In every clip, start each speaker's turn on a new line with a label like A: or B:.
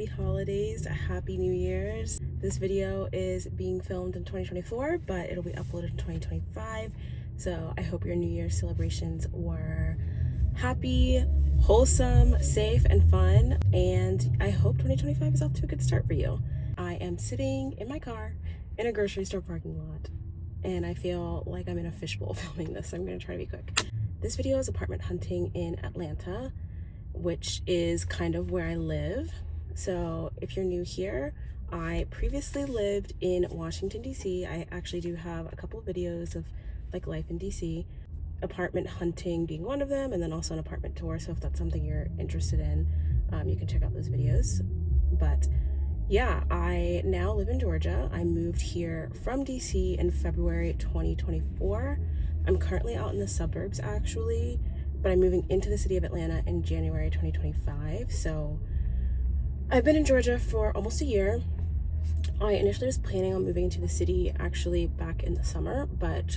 A: happy holidays, happy New Year's. This video is being filmed in 2024, but it'll be uploaded in 2025. So I hope your New Year's celebrations were happy, wholesome, safe, and fun. And I hope 2025 is off to a good start for you. I am sitting in my car in a grocery store parking lot, and I feel like I'm in a fishbowl filming this, so I'm gonna try to be quick. This video is apartment hunting in Atlanta, which is kind of where I live. So if you're new here, I previously lived in Washington, D.C. I actually do have a couple of videos of like life in D.C., apartment hunting being one of them, and then also an apartment tour. So if that's something you're interested in, you can check out those videos. But yeah, I now live in Georgia. I moved here from DC in February 2024. I'm currently out in the suburbs actually, but I'm moving into the city of Atlanta in January 2025. So I've been in Georgia for almost a year. I initially was planning on moving into the city actually back in the summer, but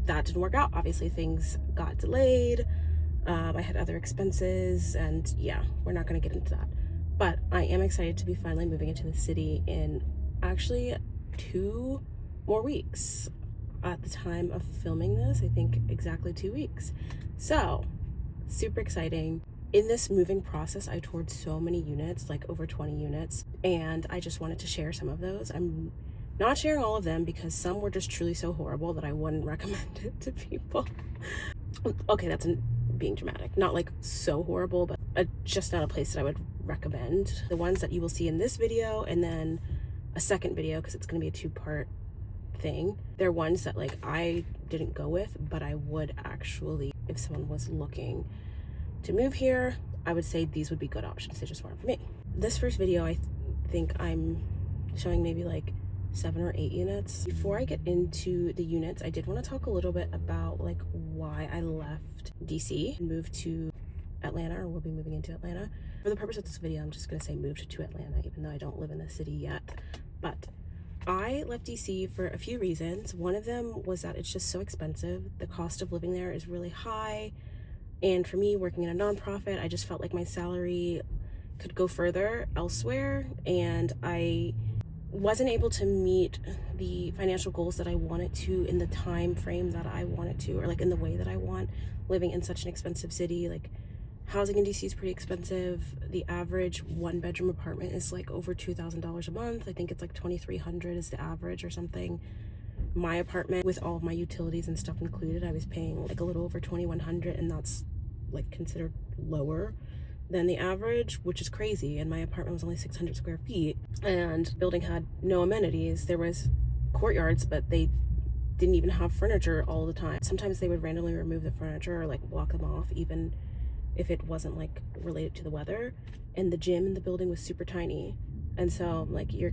A: that didn't work out. Obviously things got delayed. I had other expenses, and yeah, we're not going to get into that. But I am excited to be finally moving into the city in actually 2 more weeks. At the time of filming this, I think exactly 2 weeks. So super exciting. In this moving process, I toured so many units, like over 20 units, and I just wanted to share some of those. I'm not sharing all of them because some were just truly so horrible that I wouldn't recommend it to people. Okay, that's being dramatic. Not like so horrible, but just not a place that I would recommend. The ones that you will see in this video and then a second video, because it's going to be a 2-part thing, they're ones that like I didn't go with, but I would actually, if someone was looking to move here, I would say these would be good options. They just weren't for me. This first video, I think I'm showing maybe like 7 or 8 units. Before I get into the units, I did want to talk a little bit about like why I left DC and moved to Atlanta, or will be moving into Atlanta. For the purpose of this video, I'm just going to say moved to Atlanta, even though I don't live in the city yet. But I left DC for a few reasons. One of them was that it's just so expensive. The cost of living there is really high. And for me, working in a nonprofit, I just felt like my salary could go further elsewhere. And I wasn't able to meet the financial goals that I wanted to in the time frame that I wanted to, or like in the way that I want, living in such an expensive city. Like housing in DC is pretty expensive. The average 1-bedroom apartment is like over $2,000 a month. I think it's like $2,300 is the average or something. My apartment, with all of my utilities and stuff included, I was paying like a little over $2,100, and that's like considered lower than the average, which is crazy. And my apartment was only 600 square feet, and the building had no amenities. There was courtyards, but they didn't even have furniture all the time. Sometimes they would randomly remove the furniture or like block them off, even if it wasn't like related to the weather. And the gym in the building was super tiny. And so like you're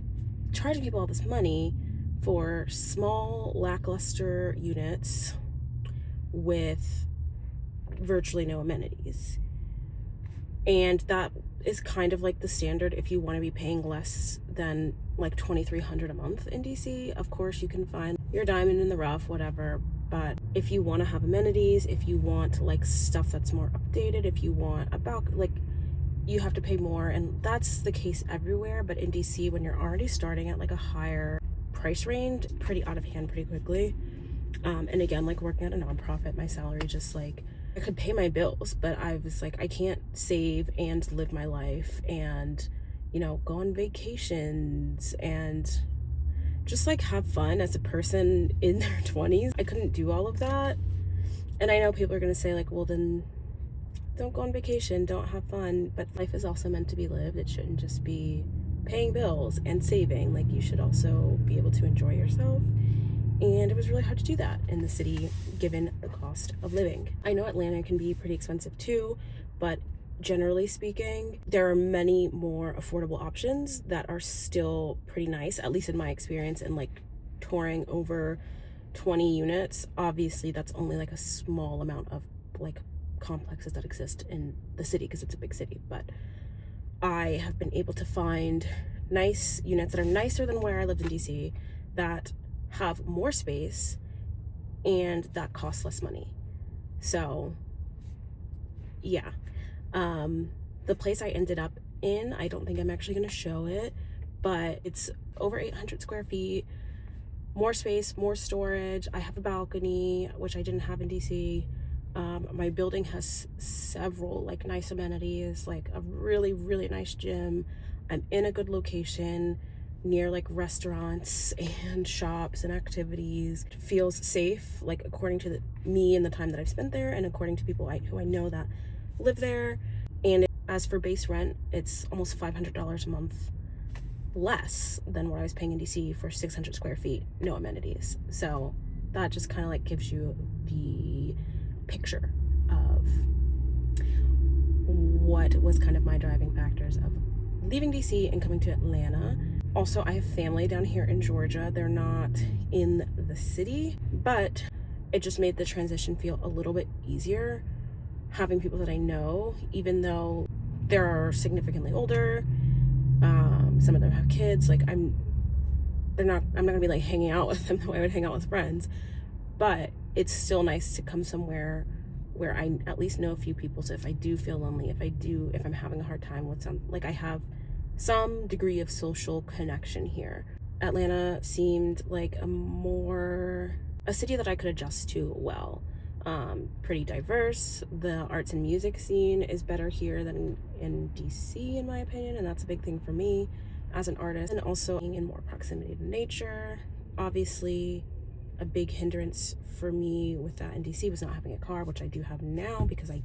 A: charging people all this money for small, lackluster units with virtually no amenities. And that is kind of like the standard if you want to be paying less than like $2,300 a month in DC. Of course, you can find your diamond in the rough, whatever. But if you want to have amenities, if you want like stuff that's more updated, if you want like you have to pay more. And that's the case everywhere. But in DC, when you're already starting at like a higher price range, pretty out of hand pretty quickly. And again, like working at a nonprofit, my salary just like, I could pay my bills, but I was like, I can't save and live my life and, you know, go on vacations and just like have fun as a person in their 20s. I couldn't do all of that. And I know people are going to say like, well, then don't go on vacation, don't have fun. But life is also meant to be lived. It shouldn't just be paying bills and saving. Like you should also be able to enjoy yourself. And it was really hard to do that in the city given the cost of living. I know Atlanta can be pretty expensive too, but generally speaking, there are many more affordable options that are still pretty nice, at least in my experience. And like touring over 20 units, obviously that's only like a small amount of like complexes that exist in the city because it's a big city. But I have been able to find nice units that are nicer than where I lived in DC, that have more space and that cost less money. So yeah, the place I ended up in. I don't think I'm actually going to show it, but it's over 800 square feet, more space, more storage. I have a balcony, which I didn't have in DC. My building has several like nice amenities, like a really, really nice gym. I'm in a good location near like restaurants and shops and activities. It feels safe, like according to me and the time that I've spent there, and according to people who I know that live there. And as for base rent, it's almost $500 a month less than what I was paying in DC for 600 square feet, no amenities. So that just kind of like gives you the picture of what was kind of my driving factors of leaving DC and coming to Atlanta. Also, I have family down here in Georgia. They're not in the city, but it just made the transition feel a little bit easier having people that I know, even though they're significantly older. Some of them have kids. Like I'm not gonna be like hanging out with them the way I would hang out with friends, but it's still nice to come somewhere where I at least know a few people. So if I do feel lonely, if I'm having a hard time with I have some degree of social connection here. Atlanta seemed like a city that I could adjust to well. Pretty diverse. The arts and music scene is better here than in DC, in my opinion, and that's a big thing for me as an artist. And also being in more proximity to nature. Obviously, a big hindrance for me with that in DC was not having a car, which I do have now because I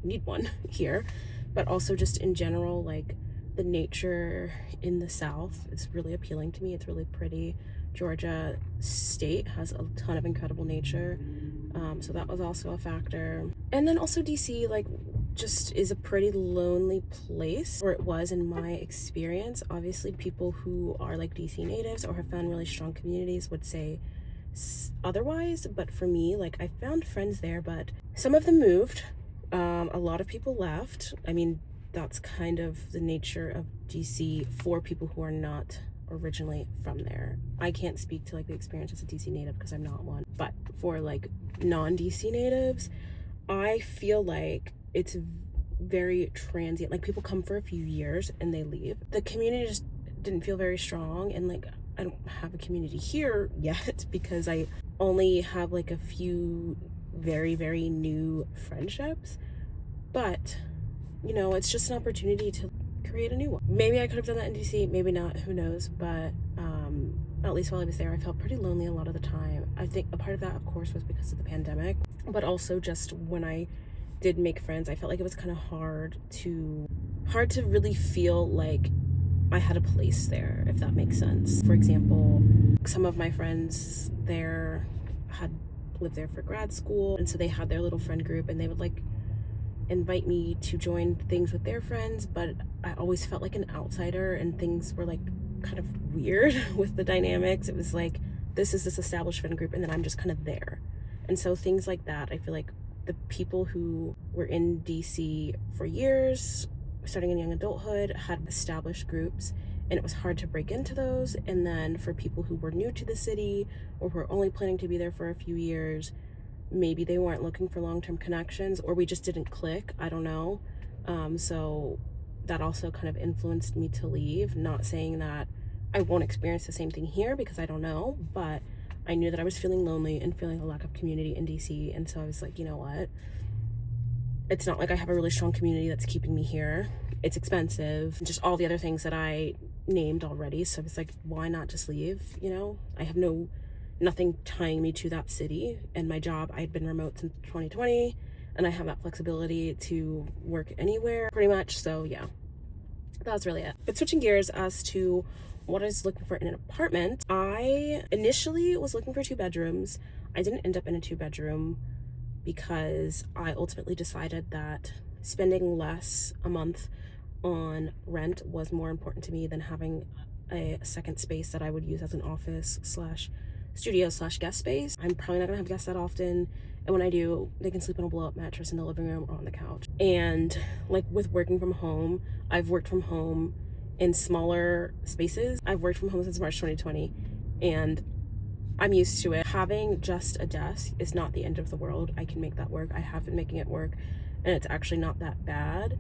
A: need one here. But also just in general, like the nature in the South is really appealing to me. It's really pretty. Georgia state has a ton of incredible nature, so that was also a factor. And then also DC like just is a pretty lonely place, or it was in my experience. Obviously people who are like DC natives or have found really strong communities would say otherwise, but for me, like I found friends there, but some of them moved. A lot of people left. I mean, that's kind of the nature of DC for people who are not originally from there. I can't speak to like the experience as a DC native because I'm not one, but for like non-DC natives, I feel like it's very transient. Like people come for a few years and they leave. The community just didn't feel very strong, and like I don't have a community here yet because I only have like a few very, very new friendships, but you know, it's just an opportunity to create a new one. Maybe I could have done that in DC, maybe not, who knows, but at least while I was there, I felt pretty lonely a lot of the time. I think a part of that, of course, was because of the pandemic, but also just when I did make friends, I felt like it was kind of hard to really feel like I had a place there, if that makes sense. For example, some of my friends there had lived there for grad school, and so they had their little friend group, and they would like invite me to join things with their friends, but I always felt like an outsider, and things were like kind of weird with the dynamics. It was like, this is this established friend group, and then I'm just kind of there. And so things like that, I feel like the people who were in DC for years, starting in young adulthood, had established groups, and it was hard to break into those. And then for people who were new to the city or who were only planning to be there for a few years, maybe they weren't looking for long-term connections, or we just didn't click, I don't know. So that also kind of influenced me to leave. Not saying that I won't experience the same thing here, because I don't know, but I knew that I was feeling lonely and feeling a lack of community in DC, and so I was like, you know what, it's not like I have a really strong community that's keeping me here. It's expensive, just all the other things that I named already. So it's like, why not just leave? You know, I have nothing tying me to that city, and my job, I'd been remote since 2020, and I have that flexibility to work anywhere pretty much. So yeah, that was really it. But switching gears as to what I was looking for in an apartment, I initially was looking for 2 bedrooms. I didn't end up in a 2-bedroom because I ultimately decided that spending less a month on rent was more important to me than having a second space that I would use as an office slash studio slash guest space. I'm probably not gonna have guests that often, and when I do, they can sleep on a blow-up mattress in the living room or on the couch. And like with working from home, I've worked from home in smaller spaces. I've worked from home since March 2020, and I'm used to it. Having just a desk is not the end of the world. I can make that work. I have been making it work, and it's actually not that bad.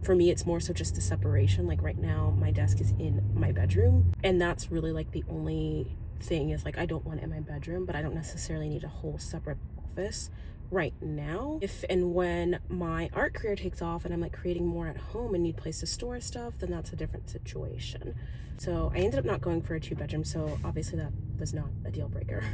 A: for me, it's more so just the separation. Like right now, my desk is in my bedroom, and that's really like the only thing is like I don't want it in my bedroom, but I don't necessarily need a whole separate office right now. If and when my art career takes off and I'm like creating more at home and need place to store stuff, then that's a different situation. So I ended up not going for a 2-bedroom, so obviously that was not a deal breaker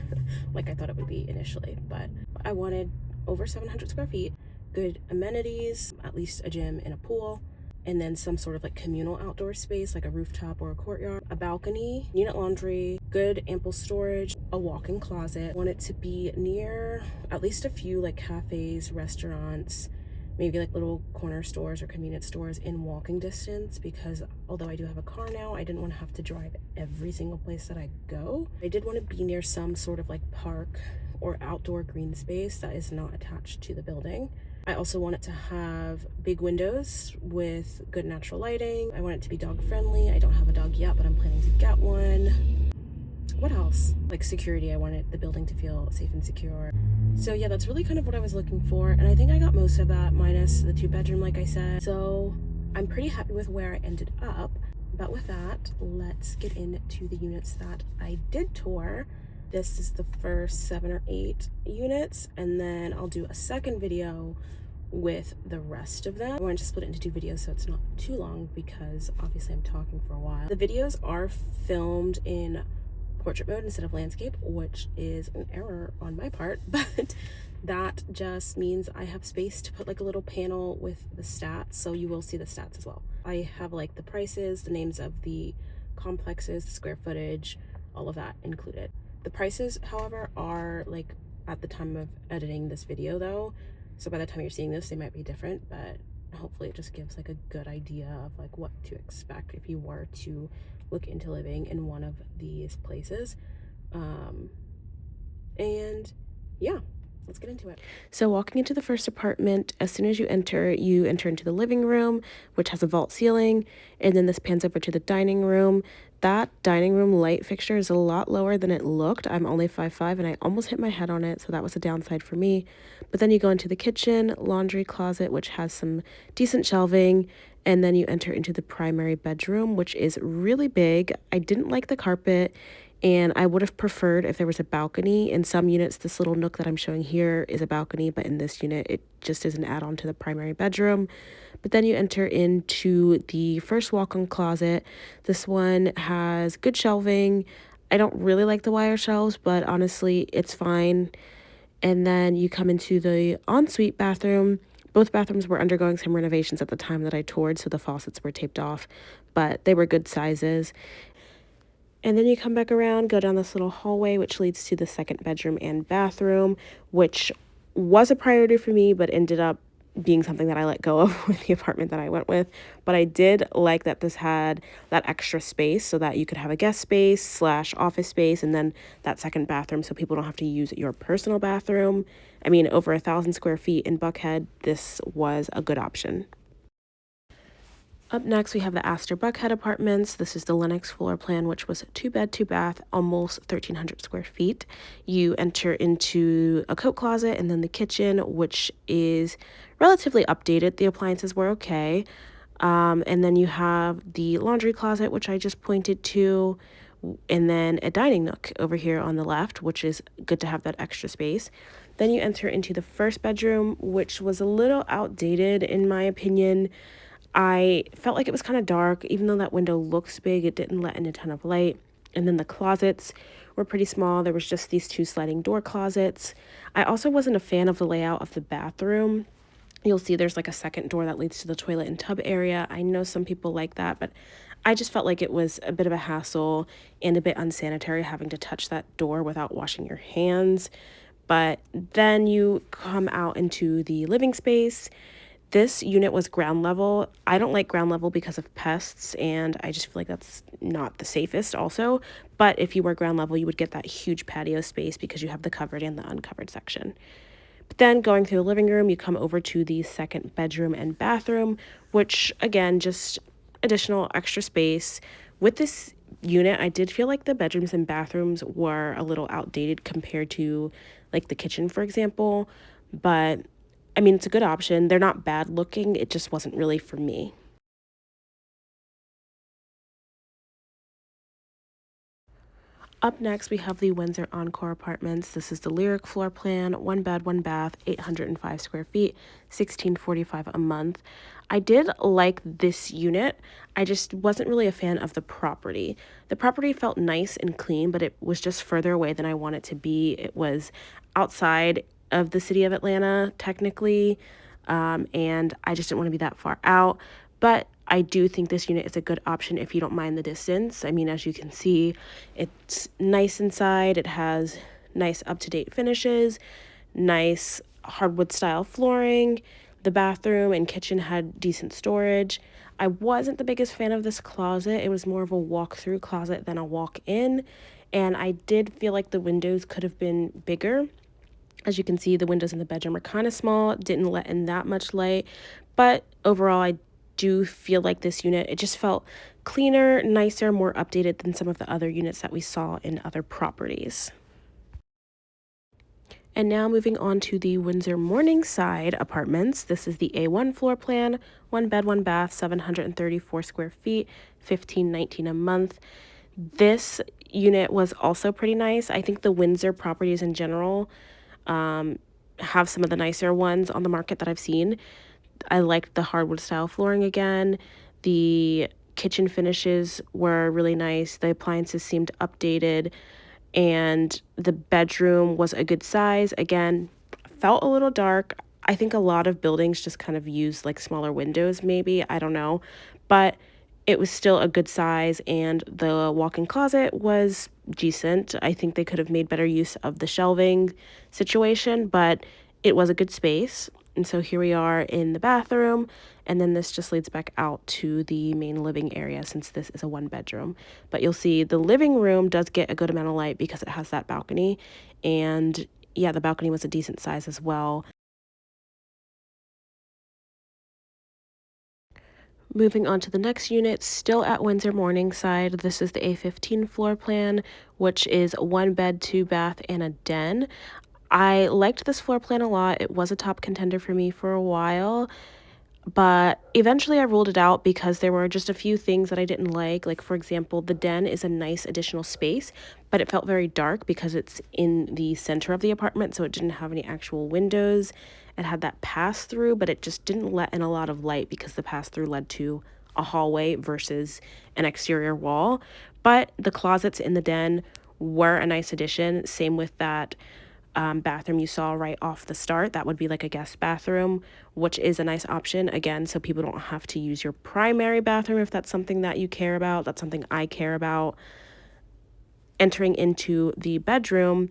A: like I thought it would be initially, but I wanted over 700 square feet, good amenities, at least a gym and a pool, and then some sort of like communal outdoor space like a rooftop or a courtyard, a balcony, unit laundry, good ample storage, a walk-in closet. I want it to be near at least a few like cafes, restaurants, maybe like little corner stores or convenience stores in walking distance, because although I do have a car now, I didn't want to have to drive every single place that I go. I did want to be near some sort of like park or outdoor green space that is not attached to the building. I also want it to have big windows with good natural lighting. I want it to be dog friendly. I don't have a dog yet, but I'm planning to get one. What else? Like security, I wanted the building to feel safe and secure. So yeah, that's really kind of what I was looking for, and I think I got most of that minus the 2-bedroom like I said. So I'm pretty happy with where I ended up. But with that, let's get into the units that I did tour. This is the first 7 or 8 units, and then I'll do a second video with the rest of them. I wanted to split it into 2 videos so it's not too long, because obviously I'm talking for a while. The videos are filmed in portrait mode instead of landscape, which is an error on my part, but that just means I have space to put like a little panel with the stats, so you will see the stats as well. I have like the prices, the names of the complexes, the square footage, all of that included. The prices, however, are like at the time of editing this video though, so by the time you're seeing this they might be different, but hopefully it just gives like a good idea of like what to expect if you were to look into living in one of these places. And yeah, let's get into it. So walking into the first apartment, as soon as you enter into the living room, which has a vault ceiling, and then this pans over to the dining room. That dining room light fixture is a lot lower than it looked. I'm only 5'5", and I almost hit my head on it, so that was a downside for me. But then you go into the kitchen, laundry closet, which has some decent shelving, and then you enter into the primary bedroom, which is really big. I didn't like the carpet, and I would have preferred if there was a balcony. In some units, this little nook that I'm showing here is a balcony, but in this unit, it just is an add-on to the primary bedroom. But then you enter into the first walk-in closet. This one has good shelving. I don't really like the wire shelves, but honestly, it's fine. And then you come into the ensuite bathroom. Both bathrooms were undergoing some renovations at the time that I toured, so the faucets were taped off, but they were good sizes. And then you come back around, go down this little hallway, which leads to the second bedroom and bathroom, which was a priority for me, but ended up being something that I let go of with the apartment that I went with. But I did like that this had that extra space so that you could have a guest space / office space, and then that second bathroom so people don't have to use your personal bathroom. I mean, over 1,000 square feet in Buckhead, this was a good option. Up next, we have the Astor Buckhead Apartments. This is the Lennox floor plan, which was 2-bed, 2-bath, almost 1,300 square feet. You enter into a coat closet and then the kitchen, which is relatively updated. The appliances were okay. And then you have the laundry closet, which I just pointed to, and then a dining nook over here on the left, which is good to have that extra space. Then you enter into the first bedroom, which was a little outdated in my opinion. I felt like it was kind of dark. Even though that window looks big, it didn't let in a ton of light. And then the closets were pretty small. There was just these 2 sliding door closets. I also wasn't a fan of the layout of the bathroom. You'll see there's like a second door that leads to the toilet and tub area. I know some people like that, but I just felt like it was a bit of a hassle and a bit unsanitary having to touch that door without washing your hands. But then you come out into the living space. This unit was ground level. I don't like ground level because of pests, and I just feel like that's not the safest also. But if you were ground level, you would get that huge patio space because you have the covered and the uncovered section. But then going through the living room, you come over to the second bedroom and bathroom, which again, just additional extra space. With this unit, I did feel like the bedrooms and bathrooms were a little outdated compared to like the kitchen, for example. But I mean, it's a good option. They're not bad looking. It just wasn't really for me. Up next, we have the Windsor Encore Apartments. This is the Lyric floor plan, 1 bed, 1 bath, 805 square feet, $1,645 a month. I did like this unit. I just wasn't really a fan of the property. The property felt nice and clean, but it was just further away than I want it to be. It was outside of the city of Atlanta, technically, and I just didn't want to be that far out. But I do think this unit is a good option if you don't mind the distance. I mean, as you can see, it's nice inside. It has nice up-to-date finishes, nice hardwood style flooring. The bathroom and kitchen had decent storage. I wasn't the biggest fan of this closet. It was more of a walk-through closet than a walk-in. And I did feel like the windows could have been bigger. As you can see, the windows in the bedroom are kind of small, didn't let in that much light. But overall, I do feel like this unit, it just felt cleaner, nicer, more updated than some of the other units that we saw in other properties. And now moving on to the Windsor Morningside Apartments. This is the A1 floor plan, 1 bed, 1 bath, 734 square feet, $1,519 a month. This unit was also pretty nice. I think the Windsor properties in general have some of the nicer ones on the market that I've seen. I liked the hardwood style flooring again. The kitchen finishes were really nice. The appliances seemed updated, and the bedroom was a good size. Again, felt a little dark. I think a lot of buildings just kind of use like smaller windows, maybe. I don't know. But it was still a good size, and the walk-in closet was decent. I think they could have made better use of the shelving situation, but it was a good space. And so here we are in the bathroom, and then this just leads back out to the main living area since this is a 1 bedroom. But you'll see the living room does get a good amount of light because it has that balcony. And yeah, the balcony was a decent size as well. Moving on to the next unit, still at Windsor Morningside. This is the A15 floor plan, which is 1 bed, 2 bath, and a den. I liked this floor plan a lot. It was a top contender for me for a while, but eventually I ruled it out because there were just a few things that I didn't like. Like, for example, the den is a nice additional space, but it felt very dark because it's in the center of the apartment, so it didn't have any actual windows. It had that pass through, but it just didn't let in a lot of light because the pass through led to a hallway versus an exterior wall. But the closets in the den were a nice addition. Same with that bathroom you saw right off the start. That would be like a guest bathroom, which is a nice option, again, so people don't have to use your primary bathroom if that's something that you care about. That's something I care about. Entering into the bedroom,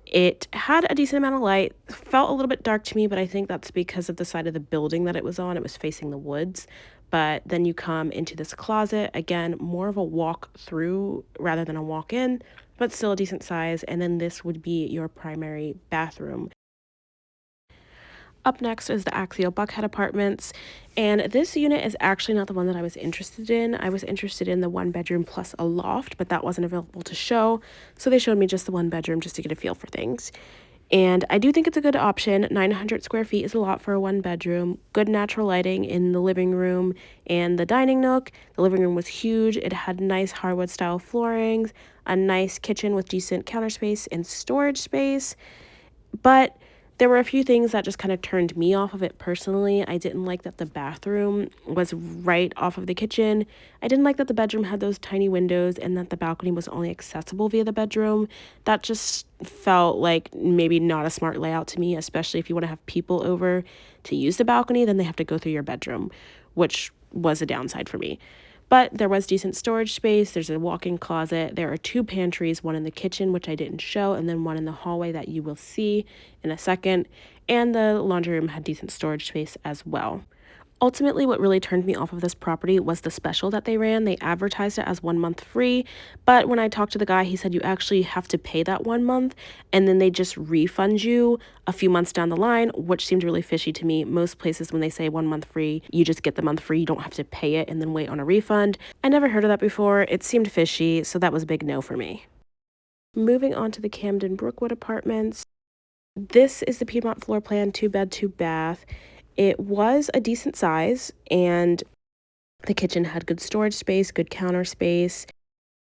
A: it had a decent amount of light, felt a little bit dark to me, but I think that's because of the side of the building that it was on. It was facing the woods. But then you come into this closet, again, more of a walk through rather than a walk in, but still a decent size. And then this would be your primary bathroom. Up next is the Axial Buckhead Apartments, and this unit is actually not the one that I was interested in. I was interested in the 1 bedroom plus a loft, but that wasn't available to show, so they showed me just the 1 bedroom just to get a feel for things. And I do think it's a good option. 900 square feet is a lot for a 1 bedroom. Good natural lighting in the living room and the dining nook. The living room was huge. It had nice hardwood style floorings, a nice kitchen with decent counter space and storage space. But there were a few things that just kind of turned me off of it personally. I didn't like that the bathroom was right off of the kitchen. I didn't like that the bedroom had those tiny windows and that the balcony was only accessible via the bedroom. That just felt like maybe not a smart layout to me, especially if you want to have people over to use the balcony, then they have to go through your bedroom, which was a downside for me. But there was decent storage space. There's a walk-in closet. There are 2 pantries, one in the kitchen, which I didn't show, and then one in the hallway that you will see in a second. And the laundry room had decent storage space as well. Ultimately, what really turned me off of this property was the special that they ran. They advertised it as 1 month free, but when I talked to the guy, he said you actually have to pay that 1 month, and then they just refund you a few months down the line, which seemed really fishy to me. Most places, when they say 1 month free, you just get the month free. You don't have to pay it and then wait on a refund. I never heard of that before. It seemed fishy, so that was a big no for me. Moving on to the Camden Brookwood Apartments. This is the Piedmont floor plan, 2 bed, 2 bath. It was a decent size, and the kitchen had good storage space, good counter space.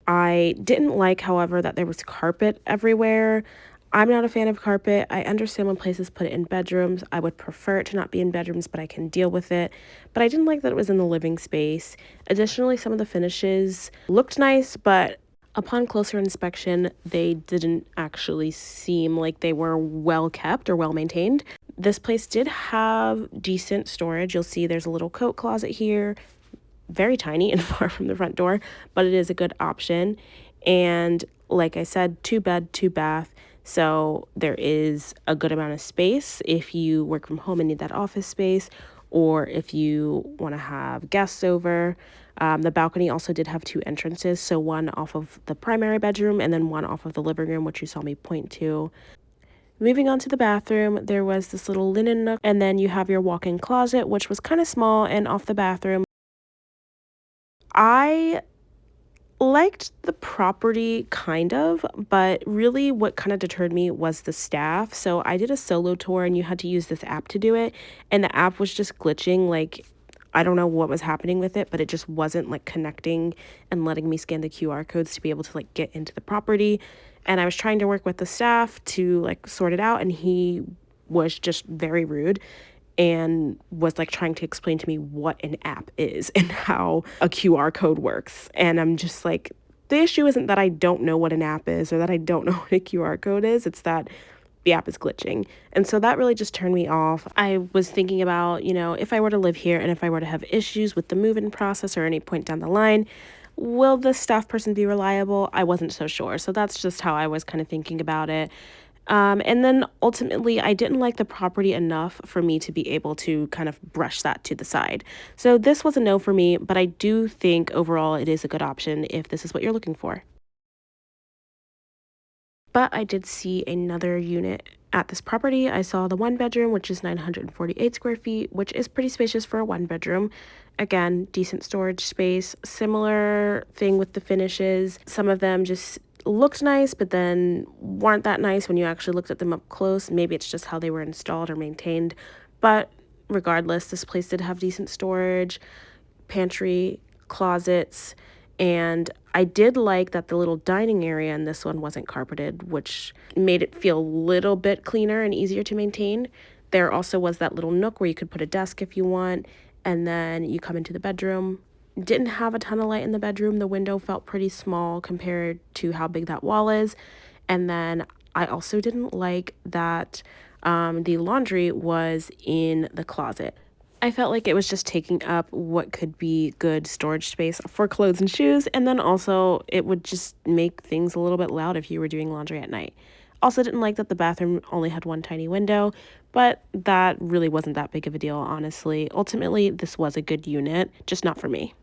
A: I didn't like, however, that there was carpet everywhere. I'm not a fan of carpet. I understand when places put it in bedrooms. I would prefer it to not be in bedrooms, but I can deal with it. But I didn't like that it was in the living space. Additionally, some of the finishes looked nice, but upon closer inspection, they didn't actually seem like they were well kept or well maintained. This place did have decent storage. You'll see there's a little coat closet here, very tiny and far from the front door, but it is a good option. And like I said, 2 bed, 2 bath. So there is a good amount of space if you work from home and need that office space, or if you want to have guests over. The balcony also did have 2 entrances, so one off of the primary bedroom and then one off of the living room, which you saw me point to. Moving on to the bathroom, there was this little linen nook, and then you have your walk-in closet, which was kind of small and off the bathroom. I liked the property kind of, but really what kind of deterred me was the staff. So I did a solo tour and you had to use this app to do it, and the app was just glitching. Like, I don't know what was happening with it, but it just wasn't like connecting and letting me scan the QR codes to be able to like get into the property. And I was trying to work with the staff to like sort it out, and he was just very rude and was like trying to explain to me what an app is and how a QR code works. And I'm just like, the issue isn't that I don't know what an app is or that I don't know what a QR code is, it's that the app is glitching. And so that really just turned me off. I was thinking about, if I were to live here and if I were to have issues with the move-in process or any point down the line, will the staff person be reliable? I wasn't so sure. So that's just how I was kind of thinking about it. And then ultimately, I didn't like the property enough for me to be able to kind of brush that to the side. So this was a no for me, but I do think overall it is a good option if this is what you're looking for. But I did see another unit at this property. I saw the 1 bedroom, which is 948 square feet, which is pretty spacious for a 1 bedroom. Again, decent storage space. Similar thing with the finishes. Some of them just looked nice, but then weren't that nice when you actually looked at them up close. Maybe it's just how they were installed or maintained. But regardless, this place did have decent storage, pantry, closets, and I did like that the little dining area in this one wasn't carpeted, which made it feel a little bit cleaner and easier to maintain. There also was that little nook where you could put a desk if you want, and then you come into the bedroom. Didn't have a ton of light in the bedroom. The window felt pretty small compared to how big that wall is. And then I also didn't like that the laundry was in the closet. I felt like it was just taking up what could be good storage space for clothes and shoes, and then also it would just make things a little bit loud if you were doing laundry at night. Also didn't like that the bathroom only had one tiny window, but that really wasn't that big of a deal, honestly. Ultimately, this was a good unit, just not for me.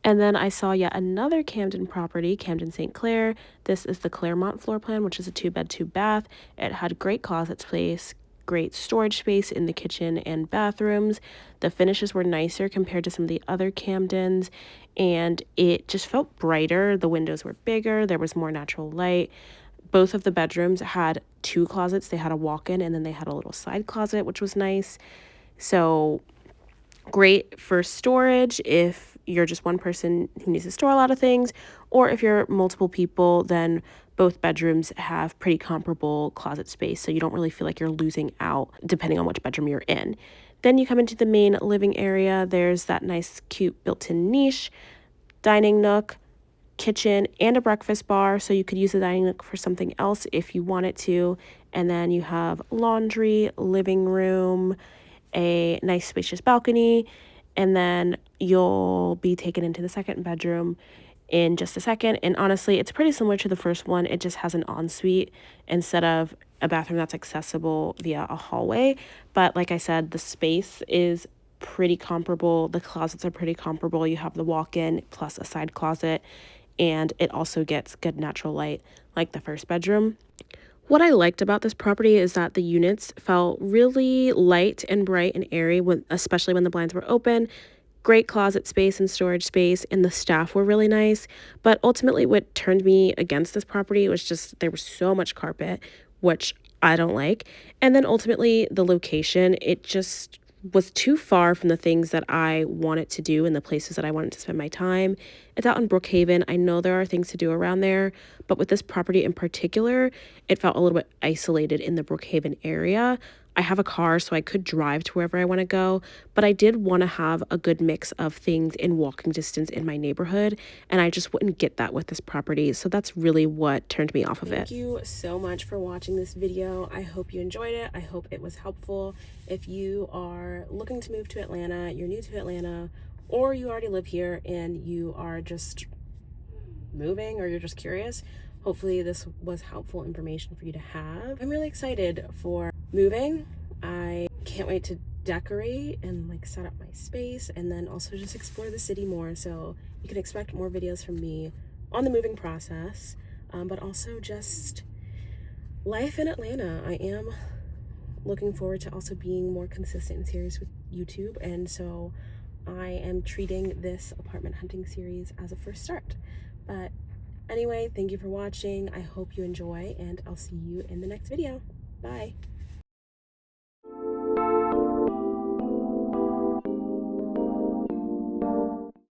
A: And then I saw yet another Camden property, Camden St. Clair. This is the Claremont floor plan, which is a 2 bed, 2 bath. It had great closet space, great storage space in the kitchen and bathrooms. The finishes were nicer compared to some of the other Camdens, and it just felt brighter. The windows were bigger, there was more natural light. Both of the bedrooms had 2 closets. They had a walk-in and then they had a little side closet, which was nice. So great for storage if you're just one person who needs to store a lot of things, or if you're multiple people, then both bedrooms have pretty comparable closet space, so you don't really feel like you're losing out depending on which bedroom you're in. Then you come into the main living area. There's that nice, cute built-in niche, dining nook, kitchen, and a breakfast bar, so you could use the dining nook for something else if you wanted to. And then you have laundry, living room, a nice spacious balcony, and then you'll be taken into the 2nd bedroom in just a second. And honestly, it's pretty similar to the first one. It just has an ensuite instead of a bathroom that's accessible via a hallway. But like I said, the space is pretty comparable. The closets are pretty comparable. You have the walk-in plus a side closet, and it also gets good natural light like the first bedroom. What I liked about this property is that the units felt really light and bright and airy, especially when the blinds were open. Great closet space and storage space, and the staff were really nice. But ultimately, what turned me against this property was just there was so much carpet, which I don't like. And then ultimately, the location, it just was too far from the things that I wanted to do and the places that I wanted to spend my time. It's out in Brookhaven. I know there are things to do around there, but with this property in particular, it felt a little bit isolated in the Brookhaven area. I have a car, so I could drive to wherever I want to go, but I did want to have a good mix of things in walking distance in my neighborhood, and I just wouldn't get that with this property. So that's really what turned me off of it. Thank you so much for watching this video. I hope you enjoyed it. I hope it was helpful. If you are looking to move to Atlanta, you're new to Atlanta, or you already live here and you are just moving or you're just curious, hopefully this was helpful information for you to have. I'm really excited for moving. I can't wait to decorate and like set up my space and then also just explore the city more. So you can expect more videos from me on the moving process, but also just life in Atlanta. I am looking forward to also being more consistent in series with YouTube, and so I am treating this apartment hunting series as a first start. But anyway, thank you for watching. I hope you enjoy, and I'll see you in the next video. Bye.